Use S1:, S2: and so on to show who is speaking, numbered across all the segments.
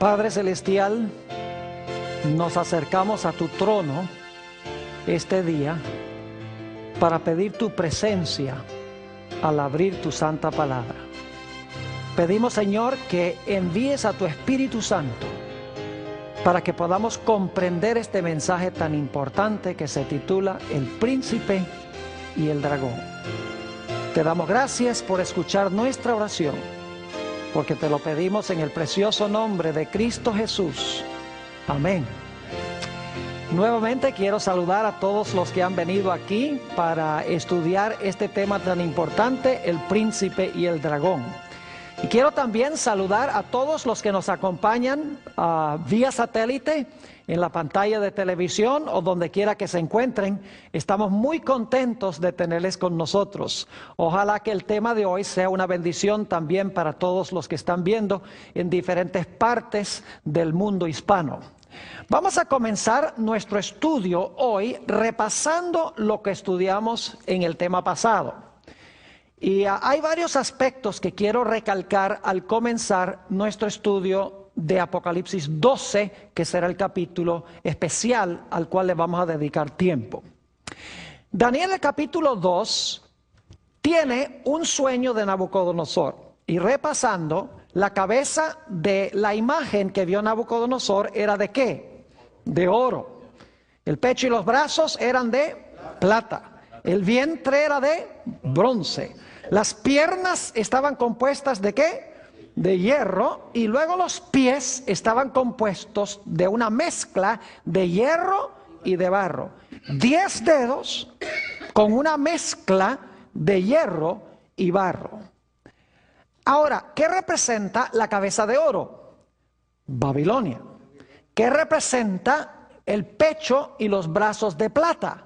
S1: Padre Celestial, nos acercamos a tu trono este día para pedir tu presencia al abrir tu santa palabra. Pedimos, Señor, que envíes a tu Espíritu Santo para que podamos comprender este mensaje tan importante que se titula El Príncipe y el Dragón. Te damos gracias por escuchar nuestra oración, porque te lo pedimos en el precioso nombre de Cristo Jesús. Amén. Nuevamente quiero saludar a todos los que han venido aquí para estudiar este tema tan importante, el príncipe y el dragón. Y quiero también saludar a todos los que nos acompañan vía satélite, en la pantalla de televisión o donde quiera que se encuentren. Estamos muy contentos de tenerles con nosotros. Ojalá que el tema de hoy sea una bendición también para todos los que están viendo en diferentes partes del mundo hispano. Vamos a comenzar nuestro estudio hoy repasando lo que estudiamos en el tema pasado. Y hay varios aspectos que quiero recalcar al comenzar nuestro estudio de Apocalipsis 12, que será el capítulo especial al cual le vamos a dedicar tiempo. Daniel, el capítulo 2, tiene un sueño de Nabucodonosor. Y repasando, la cabeza de la imagen que vio Nabucodonosor era ¿de qué? De oro. El pecho y los brazos eran de plata. El vientre era de bronce. Las piernas estaban compuestas ¿de qué? De hierro. Y luego los pies estaban compuestos de una mezcla de hierro y de barro. 10 dedos con una mezcla de hierro y barro. Ahora, ¿qué representa la cabeza de oro? Babilonia. ¿Qué representa el pecho y los brazos de plata?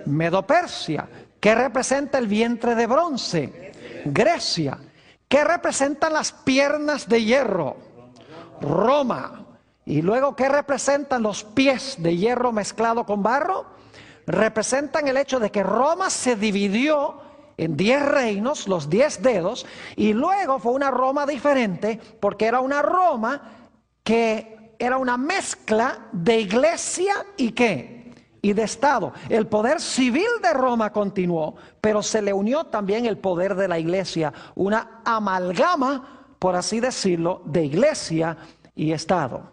S1: Medo-Persia. ¿Qué representa el vientre de bronce? Grecia. ¿Qué representan las piernas de hierro? Roma. Y luego, ¿qué representan los pies de hierro mezclado con barro? Representan el hecho de que Roma se dividió en 10 reinos, los 10 dedos, y luego fue una Roma diferente, porque era una Roma que era una mezcla de iglesia y ¿qué? Y de Estado. El poder civil de Roma continuó, pero se le unió también el poder de la iglesia, una amalgama, por así decirlo, de iglesia y Estado.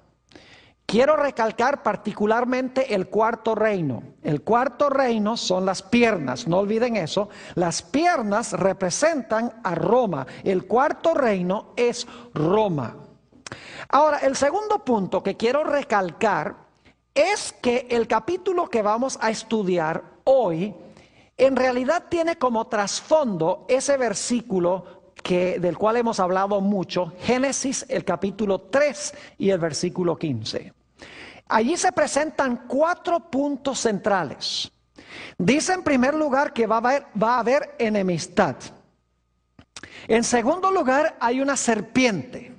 S1: Quiero recalcar particularmente el cuarto reino. El cuarto reino son las piernas, no olviden eso. Las piernas representan a Roma. El cuarto reino es Roma. Ahora, el segundo punto que quiero recalcar es que el capítulo que vamos a estudiar hoy en realidad tiene como trasfondo ese versículo del cual hemos hablado mucho, Génesis el capítulo 3 y el versículo 15. Allí se presentan 4 puntos centrales. Dice en primer lugar que va a haber enemistad. En segundo lugar hay una serpiente.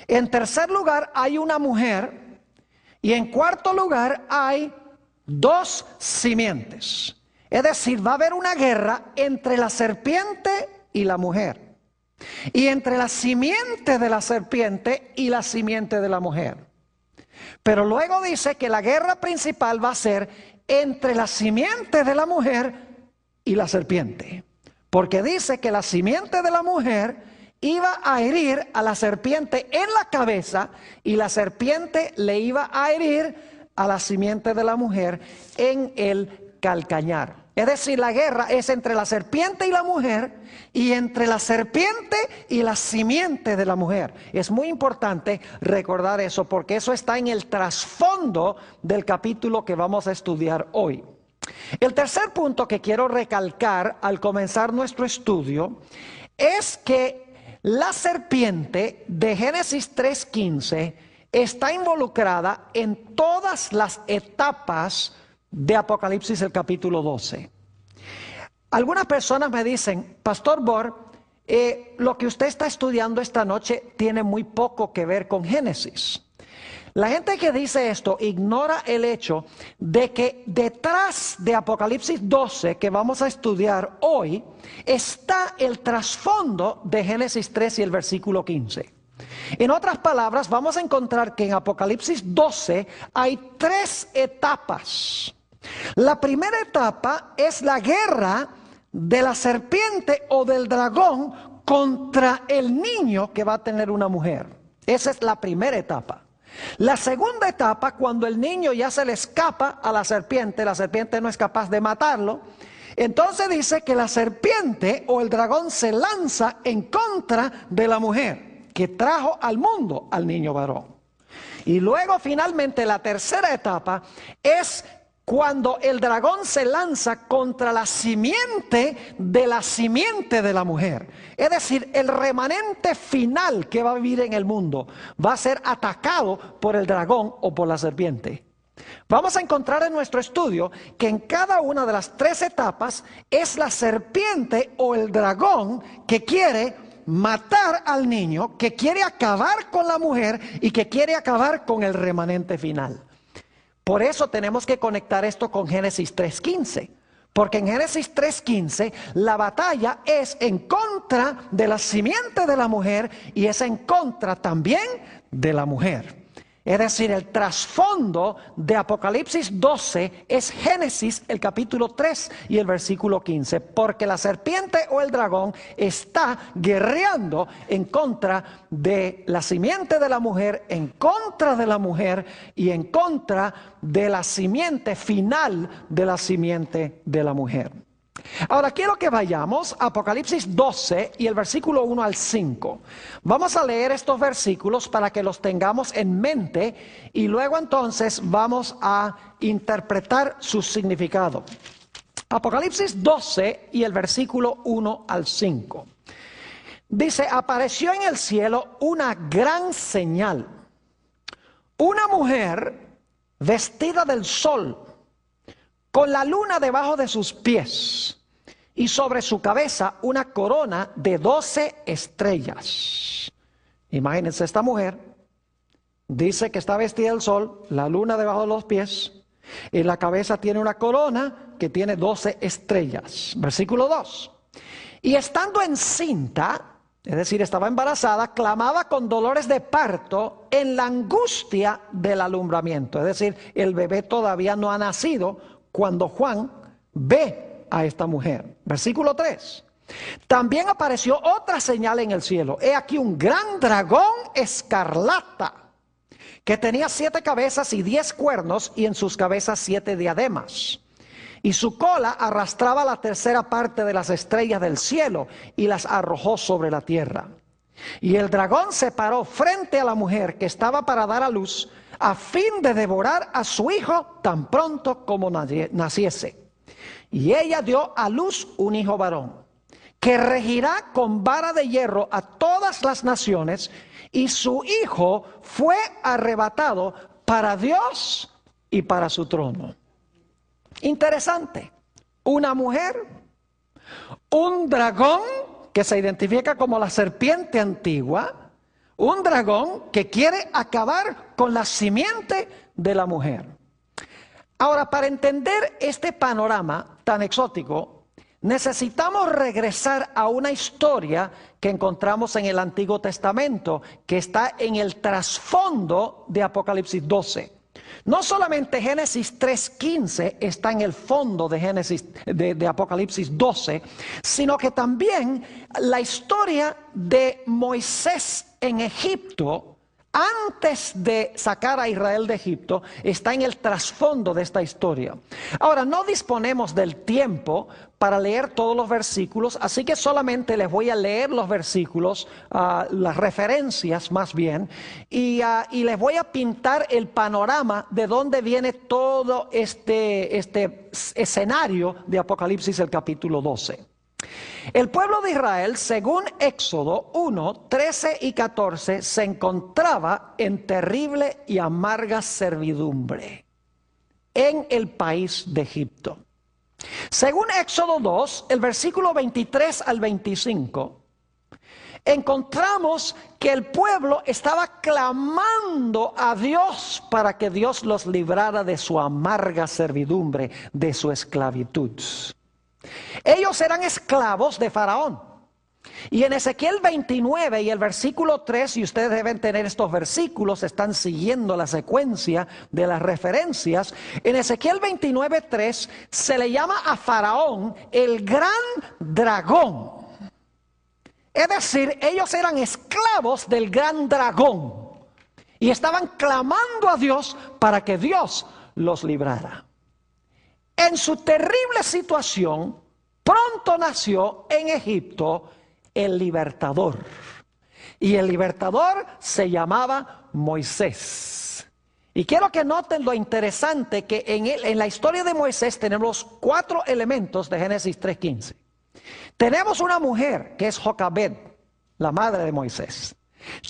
S1: En tercer lugar hay una mujer. Y en cuarto lugar hay 2 simientes. Es decir, va a haber una guerra entre la serpiente y la mujer. Y entre la simiente de la serpiente y la simiente de la mujer. Pero luego dice que la guerra principal va a ser entre la simiente de la mujer y la serpiente. Porque dice que la simiente de la mujer iba a herir a la serpiente en la cabeza y la serpiente le iba a herir a la simiente de la mujer en el calcañar. Es decir, la guerra es entre la serpiente y la mujer y entre la serpiente y la simiente de la mujer. Es muy importante recordar eso porque eso está en el trasfondo del capítulo que vamos a estudiar hoy. El tercer punto que quiero recalcar al comenzar nuestro estudio es que la serpiente de Génesis 3:15 está involucrada en todas las etapas de Apocalipsis el capítulo 12. Algunas personas me dicen, Pastor Bor, lo que usted está estudiando esta noche tiene muy poco que ver con Génesis. La gente que dice esto ignora el hecho de que detrás de Apocalipsis 12, que vamos a estudiar hoy, está el trasfondo de Génesis 3 y el versículo 15. En otras palabras, vamos a encontrar que en Apocalipsis 12 hay 3 etapas. La primera etapa es la guerra de la serpiente o del dragón contra el niño que va a tener una mujer. Esa es la primera etapa. La segunda etapa, cuando el niño ya se le escapa a la serpiente no es capaz de matarlo, entonces dice que la serpiente o el dragón se lanza en contra de la mujer que trajo al mundo al niño varón. Y luego finalmente la tercera etapa es cuando el dragón se lanza contra la simiente de la mujer. Es decir, el remanente final que va a vivir en el mundo va a ser atacado por el dragón o por la serpiente. Vamos a encontrar en nuestro estudio que en cada una de las 3 etapas es la serpiente o el dragón que quiere matar al niño, que quiere acabar con la mujer y que quiere acabar con el remanente final. Por eso tenemos que conectar esto con Génesis 3:15, porque en Génesis 3:15 la batalla es en contra de la simiente de la mujer y es en contra también de la mujer. Es decir, el trasfondo de Apocalipsis 12 es Génesis, el capítulo 3 y el versículo 15. Porque la serpiente o el dragón está guerreando en contra de la simiente de la mujer, en contra de la mujer y en contra de la simiente final de la simiente de la mujer. Ahora quiero que vayamos a Apocalipsis 12 y el versículo 1 al 5. Vamos a leer estos versículos para que los tengamos en mente y luego entonces vamos a interpretar su significado. Apocalipsis 12 y el versículo 1 al 5. Dice: apareció en el cielo una gran señal, una mujer vestida del sol, con la luna debajo de sus pies, y sobre su cabeza una corona de 12 estrellas. Imagínense, esta mujer dice que está vestida del sol, la luna debajo de los pies, en la cabeza tiene una corona que tiene 12 estrellas. Versículo 2. Y estando encinta, es decir, estaba embarazada, clamaba con dolores de parto en la angustia del alumbramiento. Es decir, el bebé todavía no ha nacido cuando Juan ve a esta mujer. Versículo 3. También apareció otra señal en el cielo. He aquí un gran dragón escarlata, que tenía 7 cabezas y 10 cuernos, y en sus cabezas 7 diademas. Y su cola arrastraba la tercera parte de las estrellas del cielo y las arrojó sobre la tierra. Y el dragón se paró frente a la mujer que estaba para dar a luz, a fin de devorar a su hijo tan pronto como naciese. Y ella dio a luz un hijo varón, que regirá con vara de hierro a todas las naciones, y su hijo fue arrebatado para Dios y para su trono. Interesante. Una mujer, un dragón que se identifica como la serpiente antigua, un dragón que quiere acabar con la simiente de la mujer. Ahora, para entender este panorama tan exótico, necesitamos regresar a una historia que encontramos en el Antiguo Testamento, que está en el trasfondo de Apocalipsis 12. No solamente Génesis 3:15 está en el fondo de Apocalipsis 12, sino que también la historia de Moisés en Egipto, antes de sacar a Israel de Egipto, está en el trasfondo de esta historia. Ahora, no disponemos del tiempo para leer todos los versículos, así que solamente les voy a leer los versículos, las referencias más bien, y les voy a pintar el panorama de dónde viene todo este escenario de Apocalipsis, el capítulo 12. El pueblo de Israel, según Éxodo 1, 13 y 14, se encontraba en terrible y amarga servidumbre en el país de Egipto. Según Éxodo 2, el versículo 23 al 25, encontramos que el pueblo estaba clamando a Dios para que Dios los librara de su amarga servidumbre, de su esclavitud. Ellos eran esclavos de Faraón. Y en Ezequiel 29 y el versículo 3, y ustedes deben tener estos versículos, están siguiendo la secuencia de las referencias. En Ezequiel 29, 3 se le llama a Faraón el gran dragón. Es decir, ellos eran esclavos del gran dragón y estaban clamando a Dios para que Dios los librara. En su terrible situación, pronto nació en Egipto el libertador. Y el libertador se llamaba Moisés. Y quiero que noten lo interesante que en la historia de Moisés tenemos 4 elementos de Génesis 3:15. Tenemos una mujer que es Jocabed, la madre de Moisés.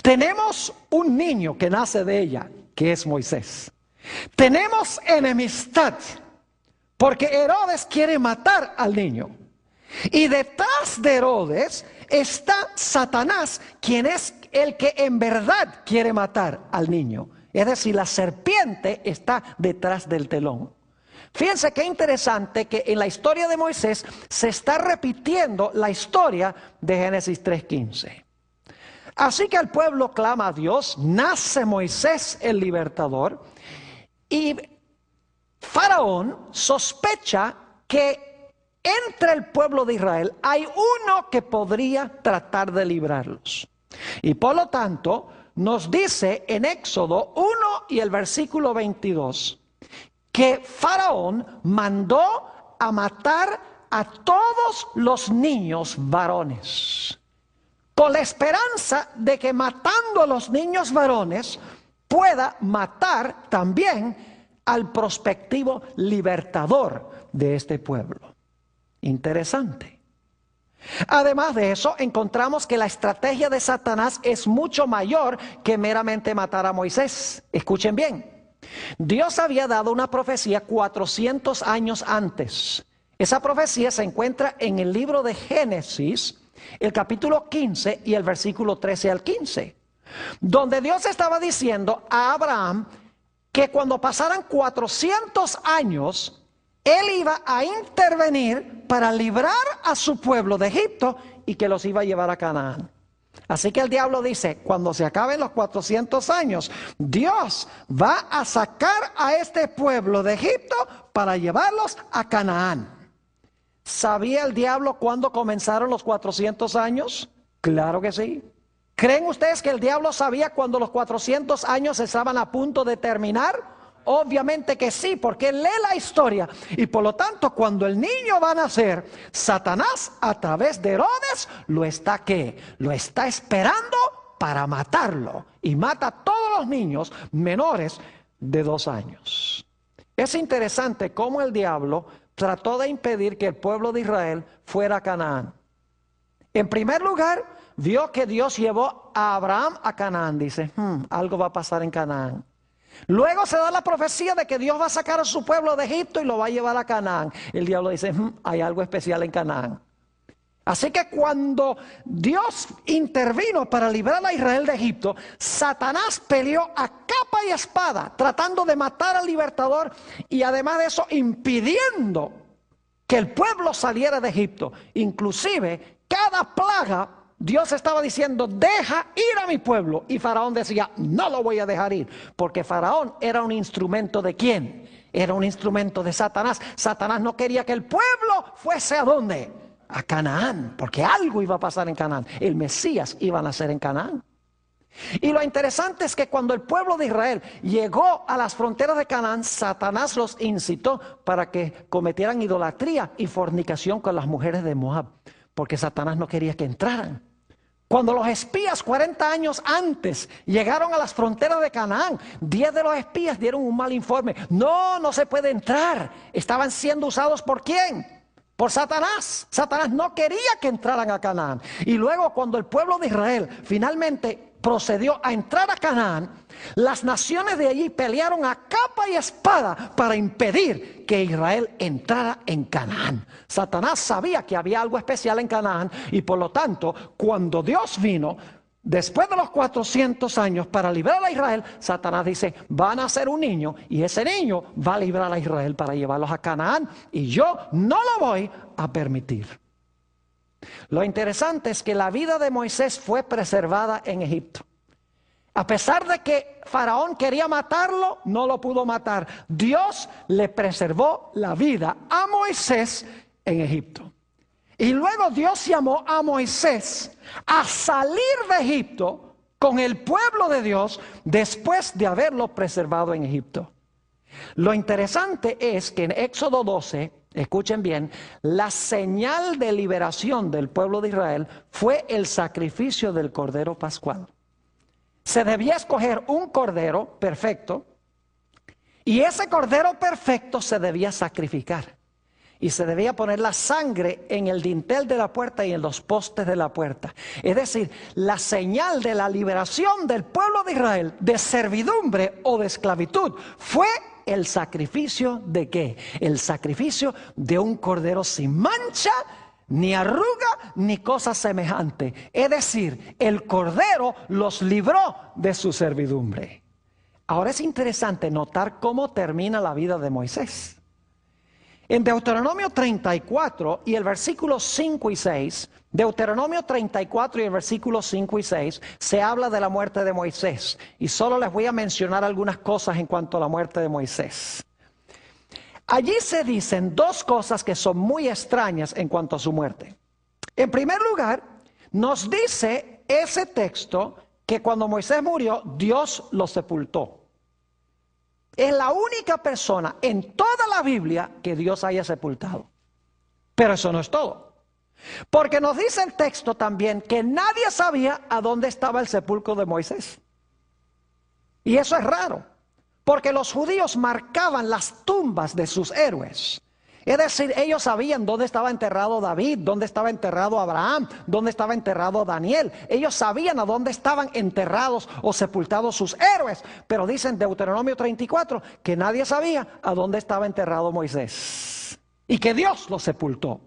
S1: Tenemos un niño que nace de ella, que es Moisés. Tenemos enemistad, porque Herodes quiere matar al niño. Y detrás de Herodes está Satanás, quien es el que en verdad quiere matar al niño. Es decir, la serpiente está detrás del telón. Fíjense qué interesante que en la historia de Moisés se está repitiendo la historia de Génesis 3:15. Así que el pueblo clama a Dios, nace Moisés el libertador, y Faraón sospecha que entre el pueblo de Israel hay uno que podría tratar de librarlos. Y por lo tanto nos dice en Éxodo 1 y el versículo 22 que Faraón mandó a matar a todos los niños varones, con la esperanza de que matando a los niños varones pueda matar también al prospectivo libertador de este pueblo. Interesante. Además de eso, encontramos que la estrategia de Satanás es mucho mayor que meramente matar a Moisés. Escuchen bien. Dios había dado una profecía 400 años antes. Esa profecía se encuentra en el libro de Génesis, el capítulo 15 y el versículo 13 al 15, donde Dios estaba diciendo a Abraham que cuando pasaran 400 años, Él iba a intervenir para librar a su pueblo de Egipto y que los iba a llevar a Canaán. Así que el diablo dice, cuando se acaben los 400 años, Dios va a sacar a este pueblo de Egipto para llevarlos a Canaán. ¿Sabía el diablo cuándo comenzaron los 400 años? Claro que sí. ¿Creen ustedes que el diablo sabía cuando los 400 años estaban a punto de terminar? Obviamente que sí, porque él lee la historia. Y por lo tanto, cuando el niño va a nacer, Satanás a través de Herodes lo está ¿qué? Lo está esperando para matarlo. Y mata a todos los niños menores de 2 años. Es interesante cómo el diablo trató de impedir que el pueblo de Israel fuera a Canaán. En primer lugar, vio que Dios llevó a Abraham a Canaán. Dice, algo va a pasar en Canaán. Luego se da la profecía de que Dios va a sacar a su pueblo de Egipto y lo va a llevar a Canaán. El diablo dice, hay algo especial en Canaán. Así que cuando Dios intervino para librar a Israel de Egipto, Satanás peleó a capa y espada tratando de matar al libertador y además de eso impidiendo que el pueblo saliera de Egipto. Inclusive cada plaga Dios estaba diciendo, deja ir a mi pueblo. Y Faraón decía, no lo voy a dejar ir. Porque Faraón era un instrumento ¿de quién? Era un instrumento de Satanás. Satanás no quería que el pueblo fuese ¿a dónde? A Canaán. Porque algo iba a pasar en Canaán. El Mesías iba a nacer en Canaán. Y lo interesante es que cuando el pueblo de Israel llegó a las fronteras de Canaán, Satanás los incitó para que cometieran idolatría y fornicación con las mujeres de Moab. Porque Satanás no quería que entraran. Cuando los espías 40 años antes llegaron a las fronteras de Canaán, 10 de los espías dieron un mal informe. No se puede entrar. Estaban siendo usados ¿por quién? Por Satanás. Satanás no quería que entraran a Canaán. Y luego cuando el pueblo de Israel finalmente procedió a entrar a Canaán, las naciones de allí pelearon a capa y espada para impedir que Israel entrara en Canaán. Satanás sabía que había algo especial en Canaán y por lo tanto, cuando Dios vino, después de los 400 años para librar a Israel, Satanás dice, van a nacer un niño y ese niño va a librar a Israel para llevarlos a Canaán y yo no lo voy a permitir. Lo interesante es que la vida de Moisés fue preservada en Egipto. A pesar de que Faraón quería matarlo, no lo pudo matar. Dios le preservó la vida a Moisés en Egipto. Y luego Dios llamó a Moisés a salir de Egipto con el pueblo de Dios después de haberlo preservado en Egipto. Lo interesante es que en Éxodo 12, escuchen bien, la señal de liberación del pueblo de Israel fue el sacrificio del Cordero Pascual. Se debía escoger un cordero perfecto y ese cordero perfecto se debía sacrificar. Y se debía poner la sangre en el dintel de la puerta y en los postes de la puerta. Es decir, la señal de la liberación del pueblo de Israel de servidumbre o de esclavitud fue el sacrificio ¿de qué? El sacrificio de un cordero sin mancha, ni arruga, ni cosa semejante. Es decir, el cordero los libró de su servidumbre. Ahora es interesante notar cómo termina la vida de Moisés. En Deuteronomio 34 y el versículo 5 y 6, Deuteronomio 34 y el versículo 5 y 6, se habla de la muerte de Moisés. Y solo les voy a mencionar algunas cosas en cuanto a la muerte de Moisés. Allí se dicen dos cosas que son muy extrañas en cuanto a su muerte. En primer lugar, nos dice ese texto que cuando Moisés murió, Dios lo sepultó. Es la única persona en toda la Biblia que Dios haya sepultado. Pero eso no es todo. Porque nos dice el texto también que nadie sabía a dónde estaba el sepulcro de Moisés. Y eso es raro. Porque los judíos marcaban las tumbas de sus héroes. Es decir, ellos sabían dónde estaba enterrado David, dónde estaba enterrado Abraham, dónde estaba enterrado Daniel. Ellos sabían a dónde estaban enterrados o sepultados sus héroes. Pero dice en Deuteronomio 34 que nadie sabía a dónde estaba enterrado Moisés. Y que Dios lo sepultó.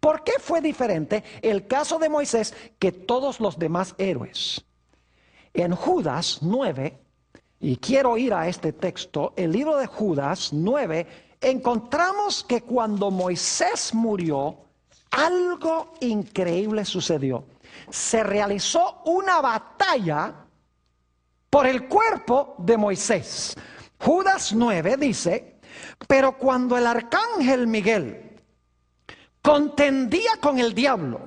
S1: ¿Por qué fue diferente el caso de Moisés que todos los demás héroes? En Judas 9, y quiero ir a este texto, el libro de Judas 9, encontramos que cuando Moisés murió, algo increíble sucedió. Se realizó una batalla por el cuerpo de Moisés. Judas 9 dice, pero cuando el arcángel Miguel contendía con el diablo,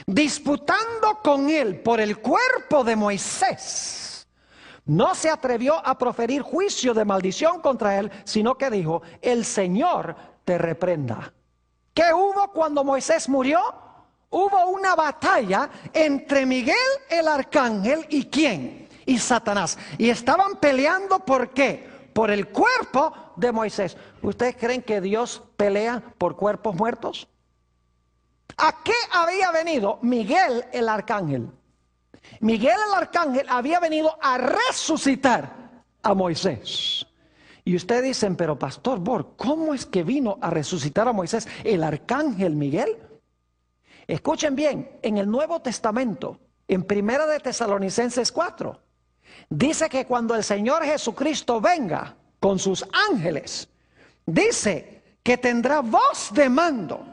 S1: disputando con él por el cuerpo de Moisés, no se atrevió a proferir juicio de maldición contra él, sino que dijo, el Señor te reprenda. ¿Qué hubo cuando Moisés murió? Hubo una batalla entre Miguel el arcángel y ¿quién? Y Satanás. Y estaban peleando ¿por qué? Por el cuerpo de Moisés. ¿Ustedes creen que Dios pelea por cuerpos muertos? ¿A qué había venido Miguel el arcángel? Miguel el arcángel había venido a resucitar a Moisés. Y ustedes dicen, pero Pastor Borg, ¿cómo es que vino a resucitar a Moisés el arcángel Miguel? Escuchen bien, en el Nuevo Testamento, en 1 de Tesalonicenses 4, dice que cuando el Señor Jesucristo venga con sus ángeles, dice que tendrá voz de mando,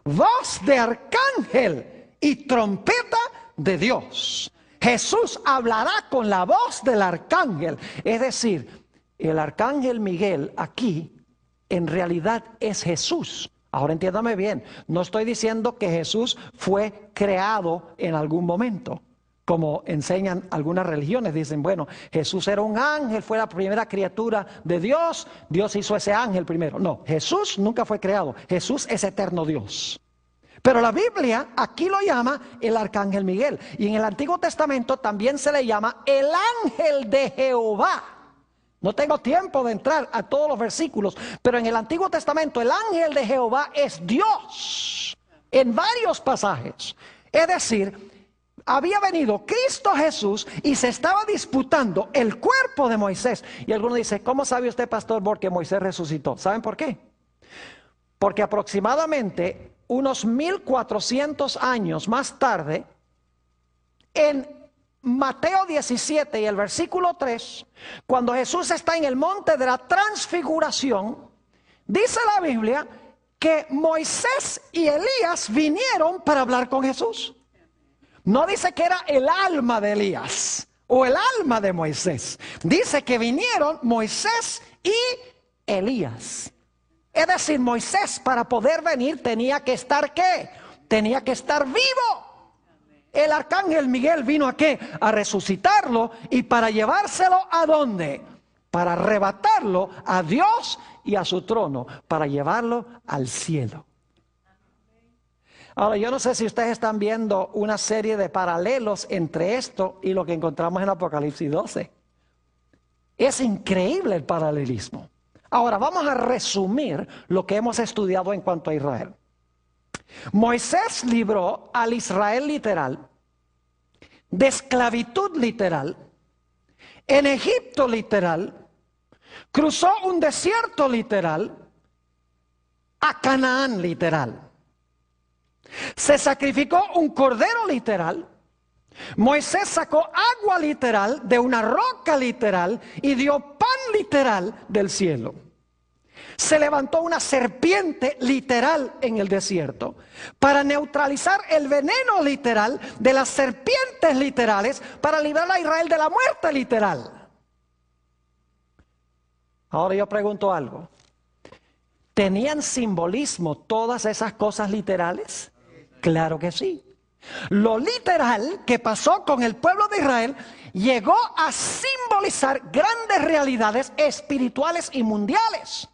S1: voz de arcángel y trompeta de Dios. Jesús hablará con la voz del arcángel. Es decir, el arcángel Miguel aquí en realidad es Jesús. Ahora entiéndame bien, no estoy diciendo que Jesús fue creado en algún momento, como enseñan algunas religiones. Dicen, bueno, Jesús era un ángel, fue la primera criatura de Dios, Dios hizo ese ángel primero. No, Jesús nunca fue creado, Jesús es eterno Dios. Pero la Biblia aquí lo llama el arcángel Miguel. Y en el Antiguo Testamento también se le llama el ángel de Jehová. No tengo tiempo de entrar a todos los versículos, pero en el Antiguo Testamento el ángel de Jehová es Dios en varios pasajes. Es decir, había venido Cristo Jesús y se estaba disputando el cuerpo de Moisés. Y alguno dice, ¿cómo sabe usted, Pastor Borg, que Moisés resucitó? ¿Saben por qué? Porque aproximadamente unos 1400 años más tarde, en Mateo 17 y el versículo 3, cuando Jesús está en el monte de la transfiguración, dice la Biblia que Moisés y Elías vinieron para hablar con Jesús. No dice que era el alma de Elías o el alma de Moisés. Dice que vinieron Moisés y Elías. Es decir, Moisés para poder venir tenía que estar ¿qué? Tenía que estar vivo. El arcángel Miguel vino ¿a qué? A resucitarlo y para llevárselo ¿a dónde? Para arrebatarlo a Dios y a su trono, para llevarlo al cielo. Ahora, yo no sé si ustedes están viendo una serie de paralelos entre esto y lo que encontramos en Apocalipsis 12. Es increíble el paralelismo. Ahora, vamos a resumir lo que hemos estudiado en cuanto a Israel. Moisés libró al Israel literal de esclavitud literal, en Egipto literal, cruzó un desierto literal, a Canaán literal. Se sacrificó un cordero literal. Moisés sacó agua literal de una roca literal y dio pan literal del cielo. Se levantó una serpiente literal en el desierto para neutralizar el veneno literal de las serpientes literales para librar a Israel de la muerte literal. Ahora yo pregunto algo. ¿Tenían simbolismo todas esas cosas literales? Claro que sí. Lo literal que pasó con el pueblo de Israel llegó a simbolizar grandes realidades espirituales y mundiales.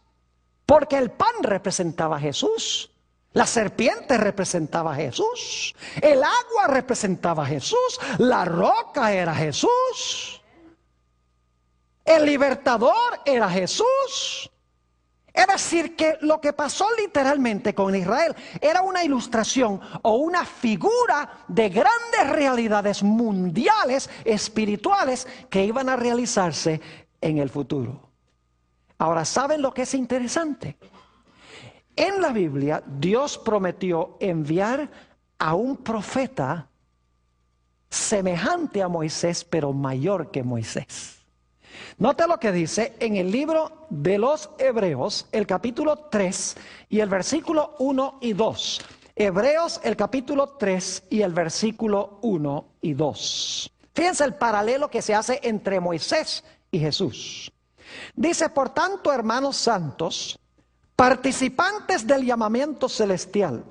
S1: Porque el pan representaba a Jesús, la serpiente representaba a Jesús, el agua representaba a Jesús, la roca era Jesús, el libertador era Jesús. Es decir, que lo que pasó literalmente con Israel era una ilustración o una figura de grandes realidades mundiales, espirituales, que iban a realizarse en el futuro. Ahora, ¿saben lo que es interesante? En la Biblia, Dios prometió enviar a un profeta semejante a Moisés, pero mayor que Moisés. Note lo que dice en el libro de los Hebreos, el capítulo 3 y el versículo 1 y 2. Hebreos, el capítulo 3 y el versículo 1 y 2. Fíjense el paralelo que se hace entre Moisés y Jesús. Dice, por tanto, hermanos santos, participantes del llamamiento celestial,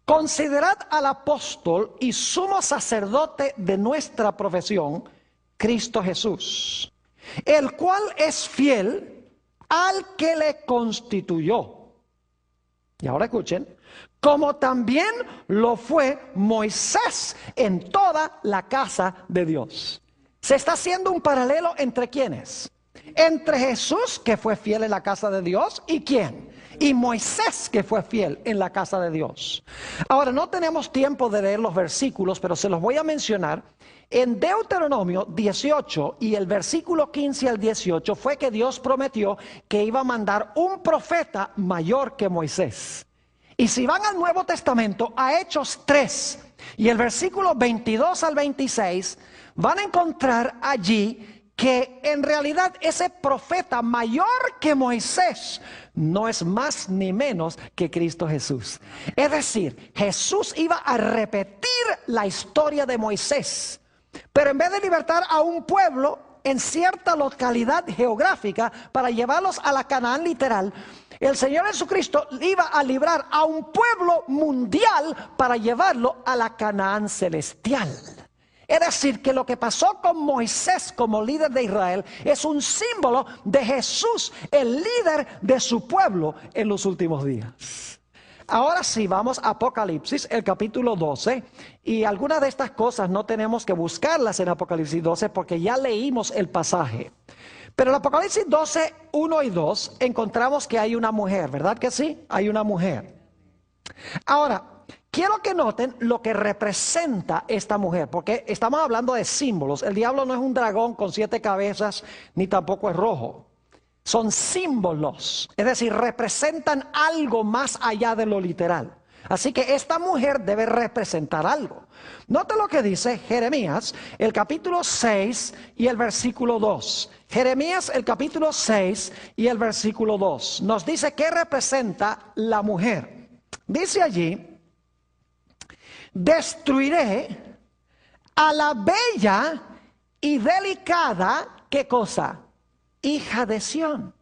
S1: considerad al apóstol y sumo sacerdote de nuestra profesión, Cristo Jesús, el cual es fiel al que le constituyó. Y ahora escuchen, como también lo fue Moisés en toda la casa de Dios. Se está haciendo un paralelo entre ¿quiénes? Entre Jesús, que fue fiel en la casa de Dios, ¿y quién? Y Moisés, que fue fiel en la casa de Dios. Ahora, no tenemos tiempo de leer los versículos, pero se los voy a mencionar. En Deuteronomio 18 y el versículo 15 al 18 fue que Dios prometió que iba a mandar un profeta mayor que Moisés. Y si van al Nuevo Testamento, a Hechos 3 y el versículo 22 al 26, van a encontrar allí que en realidad ese profeta mayor que Moisés no es más ni menos que Cristo Jesús. Es decir, Jesús iba a repetir la historia de Moisés, pero en vez de libertar a un pueblo en cierta localidad geográfica para llevarlos a la Canaán literal, el Señor Jesucristo iba a librar a un pueblo mundial para llevarlo a la Canaán celestial. Es decir, que lo que pasó con Moisés como líder de Israel es un símbolo de Jesús, el líder de su pueblo en los últimos días. Ahora sí, vamos a Apocalipsis, el capítulo 12, y algunas de estas cosas no tenemos que buscarlas en Apocalipsis 12 porque ya leímos el pasaje. Pero en Apocalipsis 12, 1 y 2 encontramos que hay una mujer, ¿verdad que sí? Hay una mujer. Ahora, quiero que noten lo que representa esta mujer, porque estamos hablando de símbolos. El diablo no es un dragón con 7 cabezas, ni tampoco es rojo. Son símbolos, es decir, representan algo más allá de lo literal. Así que esta mujer debe representar algo. Note lo que dice Jeremías, el capítulo 6 y el versículo 2. Jeremías, el capítulo 6 y el versículo 2, nos dice qué representa la mujer. Dice allí: destruiré a la bella y delicada, ¿qué cosa? Hija de Sión.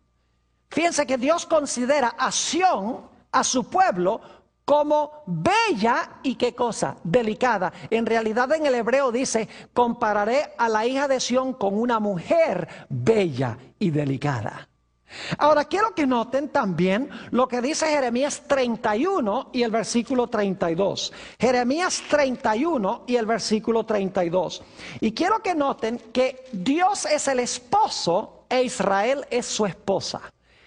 S1: Fíjense que Dios considera a Sión, a su pueblo, como bella y qué cosa, delicada. En realidad en el hebreo dice: compararé a la hija de Sión con una mujer bella y delicada. Ahora quiero que noten también lo que dice Jeremías 31 y el versículo 32. Jeremías 31 y el versículo 32. Y quiero que noten que Dios es el esposo e Israel es su esposa.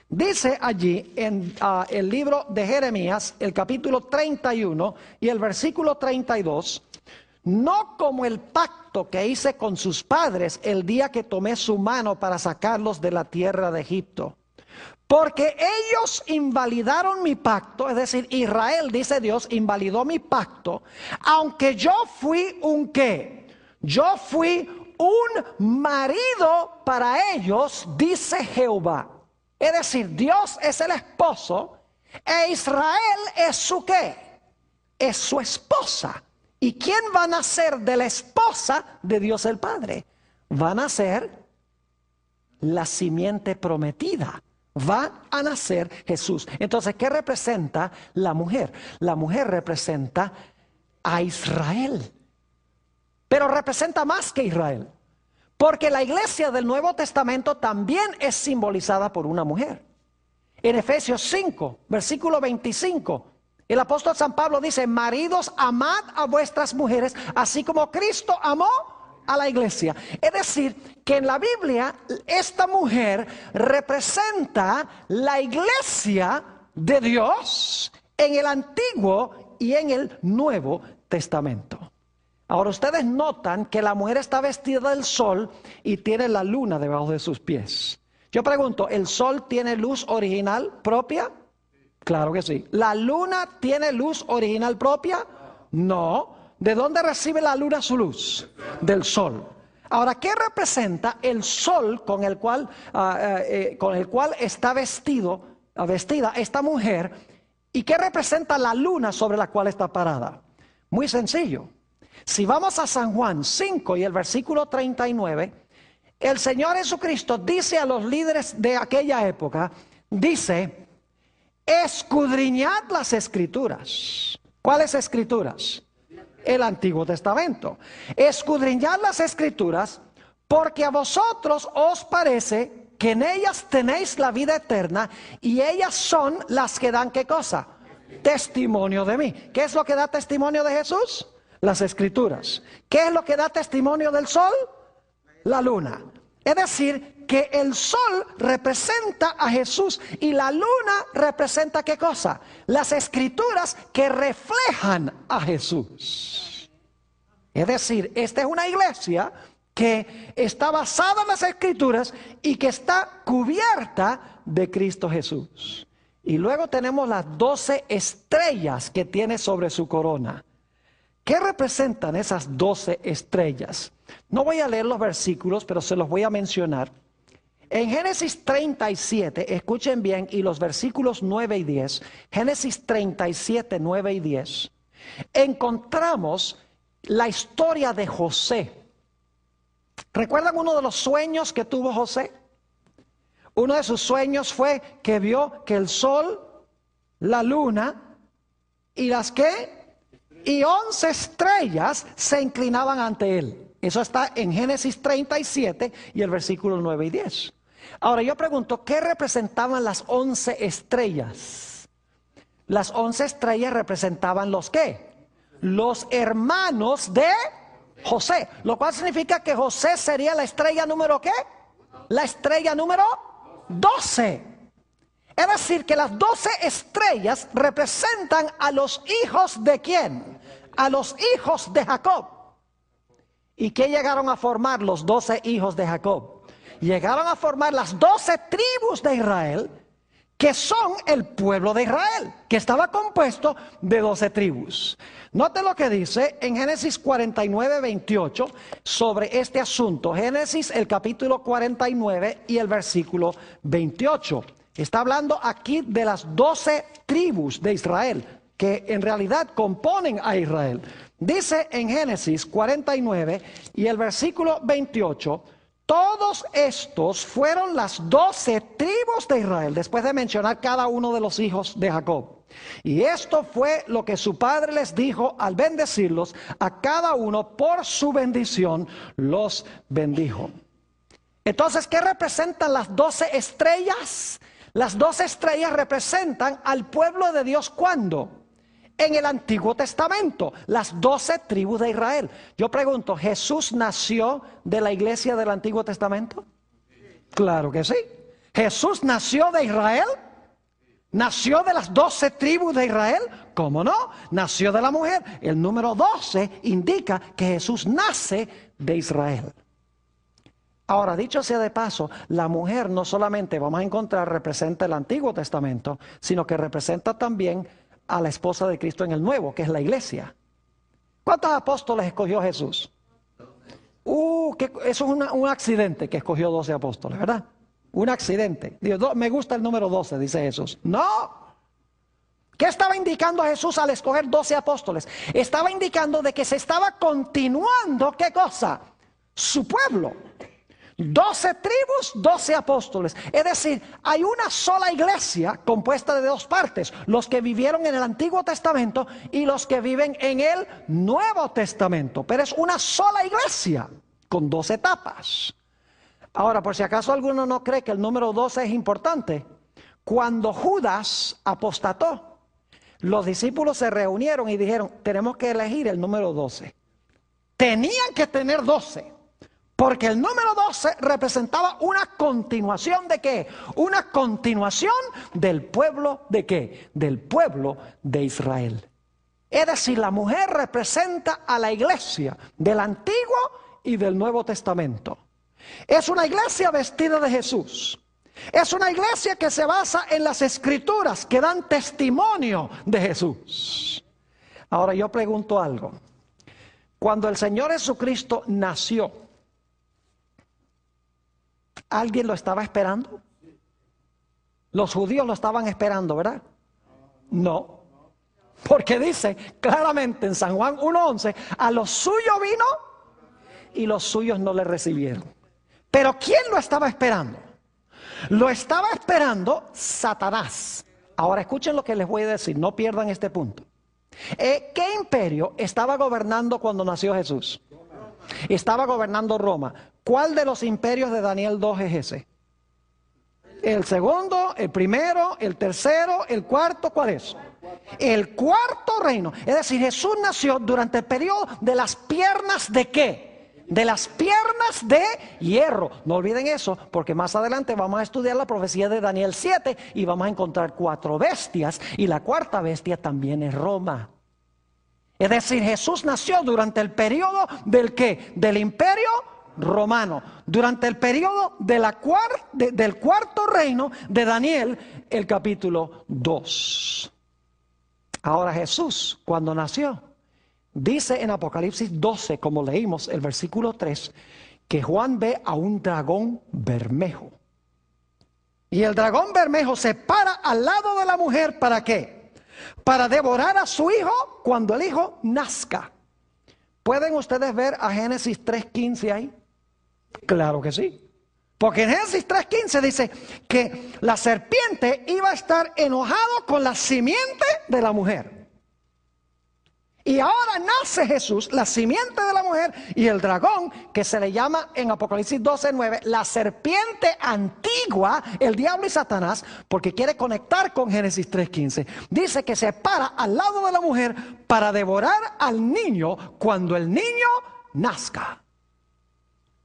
S1: Dice allí en el libro de Jeremías, el capítulo 31 y el versículo 32, no como el pacto que hice con sus padres el día que tomé su mano para sacarlos de la tierra de Egipto. Porque ellos invalidaron mi pacto, es decir, Israel, dice Dios, invalidó mi pacto, aunque yo fui un ¿qué? Yo fui un marido para ellos, dice Jehová. Es decir, Dios es el esposo e Israel es su ¿qué? Es su esposa. ¿Y quién va a nacer de la esposa de Dios el Padre? Va a nacer la simiente prometida. Va a nacer Jesús. Entonces, ¿qué representa la mujer? La mujer representa a Israel. Pero representa más que Israel. Porque la iglesia del Nuevo Testamento también es simbolizada por una mujer. En Efesios 5, versículo 25, el apóstol San Pablo dice: maridos, amad a vuestras mujeres, así como Cristo amó a la iglesia. Es decir, que en la Biblia esta mujer representa la iglesia de Dios en el Antiguo y en el Nuevo Testamento. Ahora ustedes notan que la mujer está vestida del sol y tiene la luna debajo de sus pies. Yo pregunto, ¿el sol tiene luz original propia? Claro que sí. ¿La luna tiene luz original propia? No. ¿De dónde recibe la luna su luz? Del sol. Ahora, ¿qué representa el sol con el cual está vestida esta mujer? ¿Y qué representa la luna sobre la cual está parada? Muy sencillo. Si vamos a San Juan 5 y el versículo 39, el Señor Jesucristo dice a los líderes de aquella época, dice: escudriñad las escrituras. ¿Cuáles escrituras? El Antiguo Testamento. Escudriñad las escrituras, porque a vosotros os parece que en ellas tenéis la vida eterna, y ellas son las que dan ¿qué cosa? Testimonio de mí. ¿Qué es lo que da testimonio de Jesús? Las escrituras. ¿Qué es lo que da testimonio del sol? La luna. Es decir, que el sol representa a Jesús y la luna representa ¿qué cosa? Las escrituras que reflejan a Jesús. Es decir, esta es una iglesia que está basada en las escrituras y que está cubierta de Cristo Jesús. Y luego tenemos las 12 estrellas que tiene sobre su corona. ¿Qué representan esas 12 estrellas? No voy a leer los versículos, pero se los voy a mencionar. En Génesis 37, escuchen bien, y los versículos 9 y 10, Génesis 37, 9 y 10, encontramos la historia de José. ¿Recuerdan uno de los sueños que tuvo José? Uno de sus sueños fue que vio que el sol, la luna y las ¿qué? Y 11 estrellas se inclinaban ante él. Eso está en Génesis 37 y el versículo 9 y 10. Ahora yo pregunto, ¿qué representaban las 11 estrellas? Las 11 estrellas representaban los ¿qué? Los hermanos de José. Lo cual significa que José sería la estrella número ¿qué? La estrella número 12. Es decir, que las 12 estrellas representan a los hijos de ¿quién? A los hijos de Jacob. ¿Y qué llegaron a formar los 12 hijos de Jacob? Llegaron a formar las 12 tribus de Israel, que son el pueblo de Israel, que estaba compuesto de 12 tribus. Note lo que dice en Génesis 49, 28 sobre este asunto. Génesis, el capítulo 49 y el versículo 28. Está hablando aquí de las 12 tribus de Israel, que en realidad componen a Israel. Dice en Génesis 49 y el versículo 28, todos estos fueron las 12 tribus de Israel, después de mencionar cada uno de los hijos de Jacob. Y esto fue lo que su padre les dijo al bendecirlos, a cada uno por su bendición los bendijo. Entonces, ¿qué representan las 12 estrellas? Las 12 estrellas representan al pueblo de Dios, ¿cuándo? En el Antiguo Testamento, las 12 tribus de Israel. Yo pregunto, ¿Jesús nació de la iglesia del Antiguo Testamento? Claro que sí. ¿Jesús nació de Israel? ¿Nació de las 12 tribus de Israel? ¿Cómo no? Nació de la mujer. El número 12 indica que Jesús nace de Israel. Ahora, dicho sea de paso, la mujer no solamente, vamos a encontrar, representa el Antiguo Testamento, sino que representa también a la esposa de Cristo en el Nuevo, que es la iglesia. ¿Cuántos apóstoles escogió Jesús? Eso es un accidente que escogió 12 apóstoles, ¿verdad? Un accidente. Dios, me gusta el número 12, dice Jesús. No. ¿Qué estaba indicando Jesús al escoger 12 apóstoles? Estaba indicando de que se estaba continuando, ¿qué cosa? Su pueblo. 12 tribus, 12 apóstoles. Es decir, hay una sola iglesia compuesta de dos partes. Los que vivieron en el Antiguo Testamento y los que viven en el Nuevo Testamento. Pero es una sola iglesia con 12 etapas. Ahora, por si acaso alguno no cree que el número 12 es importante. Cuando Judas apostató, los discípulos se reunieron y dijeron, tenemos que elegir el número 12. Tenían que tener 12. Porque el número 12 representaba una continuación ¿de qué? Una continuación del pueblo ¿de qué? Del pueblo de Israel. Es decir, la mujer representa a la iglesia del Antiguo y del Nuevo Testamento. Es una iglesia vestida de Jesús. Es una iglesia que se basa en las Escrituras que dan testimonio de Jesús. Ahora yo pregunto algo. Cuando el Señor Jesucristo nació, ¿alguien lo estaba esperando? Los judíos lo estaban esperando, ¿verdad? No. Porque dice claramente en San Juan 1:11, a los suyos vino y los suyos no le recibieron. Pero ¿quién lo estaba esperando? Lo estaba esperando Satanás. Ahora escuchen lo que les voy a decir, no pierdan este punto. ¿Qué imperio estaba gobernando cuando nació Jesús? Estaba gobernando Roma. ¿Cuál de los imperios de Daniel 2 es ese? El segundo, el primero, el tercero, el cuarto, ¿cuál es? El cuarto reino. Es decir, Jesús nació durante el periodo de las piernas ¿de qué? De las piernas de hierro. No olviden eso, porque más adelante vamos a estudiar la profecía de Daniel 7 y vamos a encontrar 4 bestias y la cuarta bestia también es Roma. Es decir, Jesús nació durante el periodo ¿del qué? Del imperio romano, durante el periodo de del cuarto reino de Daniel, el capítulo 2. Ahora Jesús, cuando nació, dice en Apocalipsis 12, como leímos el versículo 3, que Juan ve a un dragón bermejo. Y el dragón bermejo se para al lado de la mujer, ¿para qué? Para devorar a su hijo cuando el hijo nazca. ¿Pueden ustedes ver a Génesis 3:15 ahí? Claro que sí. Porque en Génesis 3:15 dice que la serpiente iba a estar enojado con la simiente de la mujer. Y ahora nace Jesús, la simiente de la mujer y el dragón, que se le llama en Apocalipsis 12:9, la serpiente antigua, el diablo y Satanás, porque quiere conectar con Génesis 3:15. Dice que se para al lado de la mujer para devorar al niño cuando el niño nazca.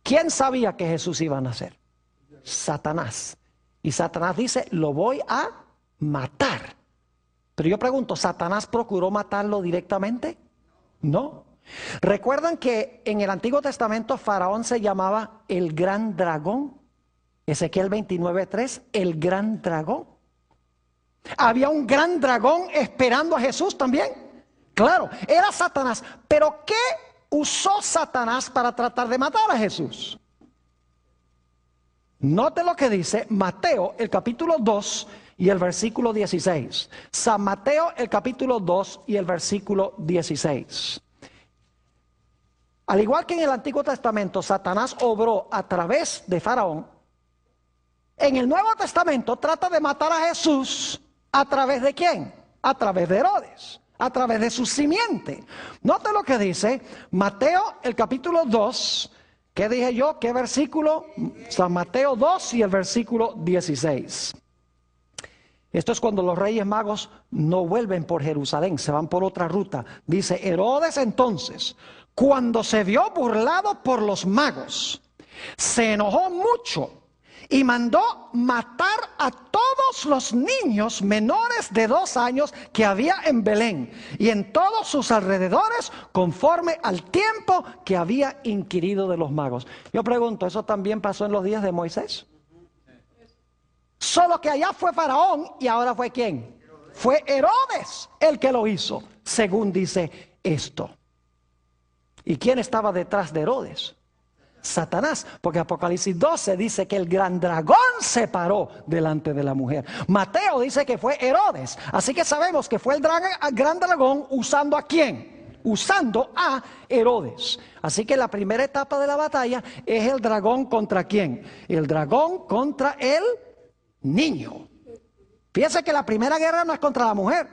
S1: ¿Quién sabía que Jesús iba a nacer? Satanás. Y Satanás dice, lo voy a matar. Pero yo pregunto, ¿Satanás procuró matarlo directamente? No. ¿Recuerdan que en el Antiguo Testamento Faraón se llamaba el gran dragón? Ezequiel 29:3, el gran dragón. Había un gran dragón esperando a Jesús también. Claro, era Satanás. Pero ¿qué usó Satanás para tratar de matar a Jesús? Note lo que dice Mateo, el capítulo 2 y el versículo 16. San Mateo, el capítulo 2 y el versículo 16. Al igual que en el Antiguo Testamento, Satanás obró a través de Faraón. En el Nuevo Testamento trata de matar a Jesús a través de ¿quién? A través de Herodes, a través de su simiente. Note lo que dice Mateo, el capítulo 2. ¿Qué dije yo? ¿Qué versículo? San Mateo 2 y el versículo 16. Esto es cuando los reyes magos no vuelven por Jerusalén, se van por otra ruta. Dice: Herodes entonces, cuando se vio burlado por los magos, se enojó mucho y mandó matar a todos los niños menores de 2 años que había en Belén y en todos sus alrededores, conforme al tiempo que había inquirido de los magos. Yo pregunto, ¿eso también pasó en los días de Moisés? Solo que allá fue Faraón y ahora fue ¿quién? Fue Herodes el que lo hizo, según dice esto. ¿Y quién estaba detrás de Herodes? Satanás, porque Apocalipsis 12 dice que el gran dragón se paró delante de la mujer. Mateo dice que fue Herodes, así que sabemos que fue el gran dragón usando ¿a quién? Usando a Herodes. Así que la primera etapa de la batalla es el dragón contra ¿quién? El dragón contra el niño. Fíjense que la primera guerra no es contra la mujer.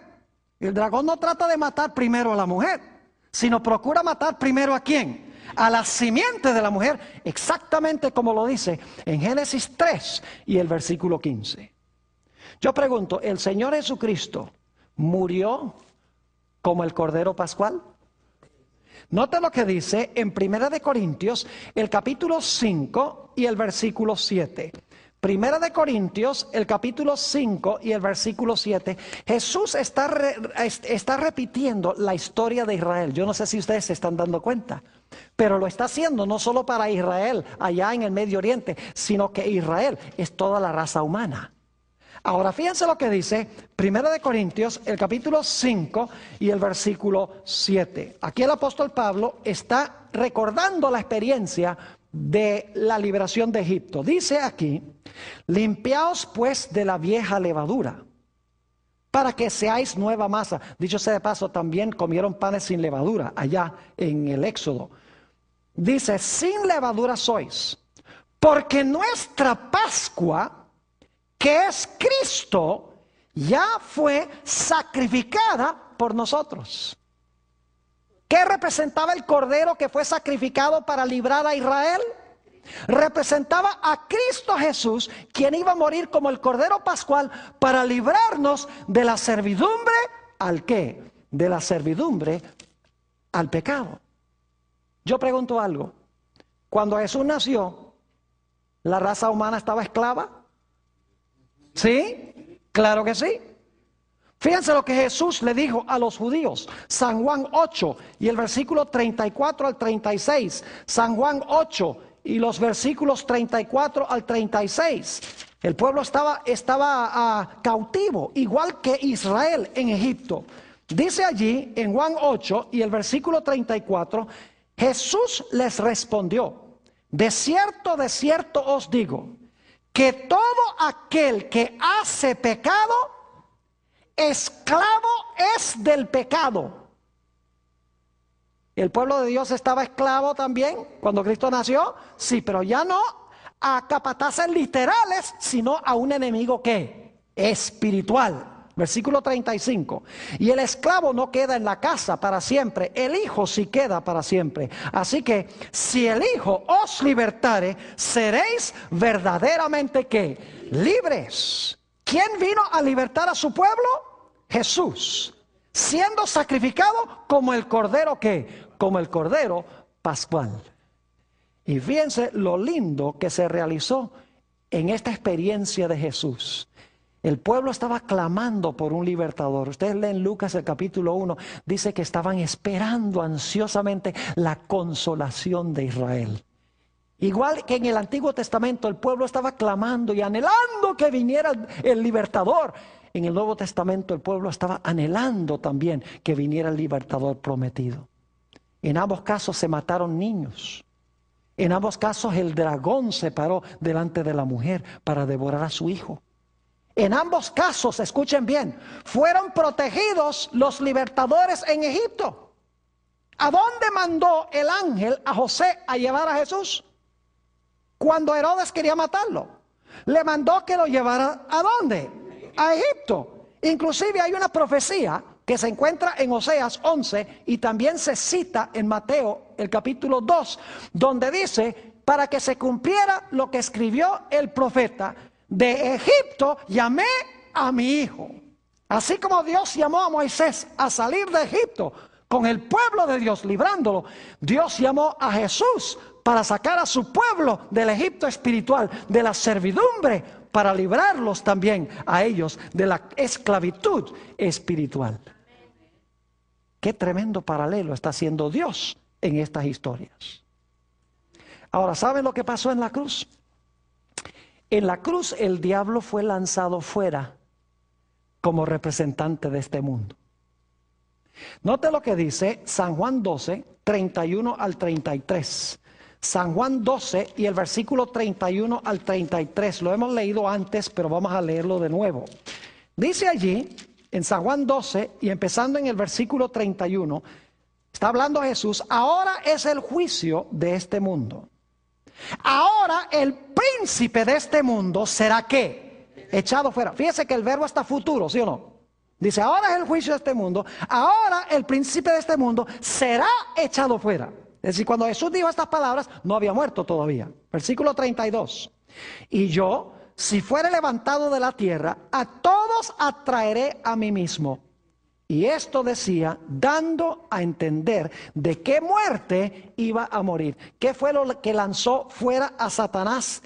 S1: El dragón no trata de matar primero a la mujer, sino procura matar primero ¿a quién? A la simiente de la mujer, exactamente como lo dice en Génesis 3 y el versículo 15. Yo pregunto, ¿el Señor Jesucristo murió como el Cordero Pascual? Note lo que dice en 1 de Corintios, el capítulo 5 y el versículo 7. Primera de Corintios, el capítulo 5 y el versículo 7. Jesús está repitiendo la historia de Israel. Yo no sé si ustedes se están dando cuenta, pero lo está haciendo no solo para Israel allá en el Medio Oriente, sino que Israel es toda la raza humana. Ahora fíjense lo que dice Primera de Corintios, el capítulo 5 y el versículo 7. Aquí el apóstol Pablo está recordando la experiencia de la liberación de Egipto. Dice aquí: limpiaos pues de la vieja levadura, para que seáis nueva masa. Dicho sea de paso, también comieron panes sin levadura allá en el Éxodo. Dice: sin levadura sois, porque nuestra Pascua, que es Cristo, ya fue sacrificada por nosotros. ¿Qué representaba el cordero que fue sacrificado para librar a Israel? Representaba a Cristo Jesús, quien iba a morir como el cordero pascual para librarnos de la servidumbre ¿al qué? De la servidumbre al pecado. Yo pregunto algo: cuando Jesús nació, ¿la raza humana estaba esclava? ¿Sí? Claro que sí. Fíjense lo que Jesús le dijo a los judíos. San Juan 8 y el versículo 34 al 36. San Juan 8 y los versículos 34 al 36. El pueblo estaba cautivo, igual que Israel en Egipto. Dice allí en Juan 8 y el versículo 34, Jesús les respondió: de cierto os digo, que todo aquel que hace pecado, esclavo es del pecado. ¿El pueblo de Dios estaba esclavo también cuando Cristo nació? Sí, pero ya no a capataces literales, sino a un enemigo ¿qué? Espiritual. Versículo 35. Y el esclavo no queda en la casa para siempre, el Hijo sí queda para siempre. Así que si el Hijo os libertare, seréis verdaderamente ¿qué? Libres. ¿Quién vino a libertar a su pueblo? Jesús, siendo sacrificado como el cordero ¿qué? Como el cordero pascual. Y fíjense lo lindo que se realizó en esta experiencia de Jesús. El pueblo estaba clamando por un libertador. Ustedes leen Lucas el capítulo 1, dice que estaban esperando ansiosamente la consolación de Israel. Igual que en el Antiguo Testamento el pueblo estaba clamando y anhelando que viniera el libertador. En el Nuevo Testamento el pueblo estaba anhelando también que viniera el libertador prometido. En ambos casos se mataron niños. En ambos casos el dragón se paró delante de la mujer para devorar a su hijo. En ambos casos, escuchen bien, fueron protegidos los libertadores en Egipto. ¿A dónde mandó el ángel a José a llevar a Jesús? Cuando Herodes quería matarlo, le mandó que lo llevara ¿a dónde? A Egipto. Inclusive hay una profecía que se encuentra en Oseas 11 y también se cita en Mateo el capítulo 2, donde dice, para que se cumpliera lo que escribió el profeta, de Egipto llamé a mi hijo. Así como Dios llamó a Moisés a salir de Egipto con el pueblo de Dios, librándolo, Dios llamó a Jesús para sacar a su pueblo del Egipto espiritual, de la servidumbre, para librarlos también a ellos de la esclavitud espiritual. Qué tremendo paralelo está haciendo Dios en estas historias. Ahora, ¿saben lo que pasó en la cruz? En la cruz el diablo fue lanzado fuera como representante de este mundo. Note lo que dice San Juan 12, 31 al 33. San Juan 12 y el versículo 31 al 33. Lo hemos leído antes, pero vamos a leerlo de nuevo. Dice allí, en San Juan 12 y empezando en el versículo 31, está hablando Jesús, ahora es el juicio de este mundo. Ahora el príncipe de este mundo será ¿qué? Echado fuera. Fíjese que el verbo está futuro, ¿sí o no? Dice, ahora es el juicio de este mundo, ahora el príncipe de este mundo será echado fuera. Es decir, cuando Jesús dijo estas palabras, no había muerto todavía. Versículo 32. Y yo, si fuere levantado de la tierra, a todos atraeré a mí mismo. Y esto decía, dando a entender de qué muerte iba a morir. ¿Qué fue lo que lanzó fuera a Satanás